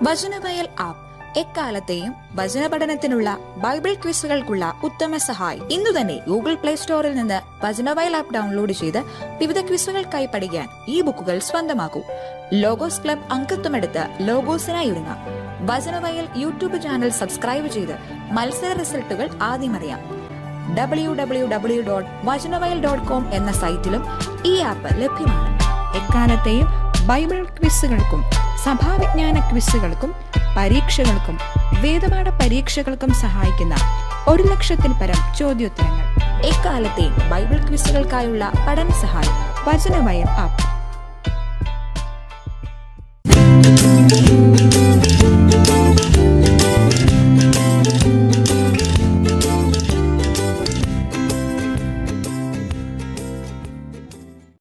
Vachanavayal app എക്കാലത്തെയും വചന പഠനത്തിനുള്ള Bible ക്വിസുകൾക്കുള്ള ഉത്തമ സഹായി. ഇന്നു തന്നെ ഗൂഗിൾ പ്ലേ സ്റ്റോറിൽ നിന്ന് വചനവയൽ ആപ്പ് ഡൗൺലോഡ് ചെയ്ത് വിവിധ ക്വിസുകൾക്കായി പഠിക്കാൻ ഈ ബുക്കുകൾ സ്വന്തമാക്കൂ. ലോഗോസ് ക്ലബ് അംഗത്വമെടുത്ത് ലോഗോസിനായി ഒരുങ്ങാം. വചനവയൽ യൂട്യൂബ് ചാനൽ സബ്സ്ക്രൈബ് ചെയ്ത് മത്സര റിസൾട്ടുകൾ ആദ്യം അറിയാം. www.vajanavayal.com എന്ന സൈറ്റിലും ഈ ആപ്പ് ലഭ്യമാണ്. എക്കാലത്തെയും ബൈബിൾ ക്വിസുകൾക്കും സഭാവിജ്ഞാന ക്വിസുകൾക്കും പരീക്ഷകൾക്കും വേദപാഠ പരീക്ഷകൾക്കും സഹായിക്കുന്ന 1,00,000-ൽ പരം ചോദ്യോത്തരങ്ങൾ. എക്കാലത്തെയും ബൈബിൾ ക്വിസുകൾക്കായുള്ള പഠന സഹായം വചനവയൽ ആപ്പ്.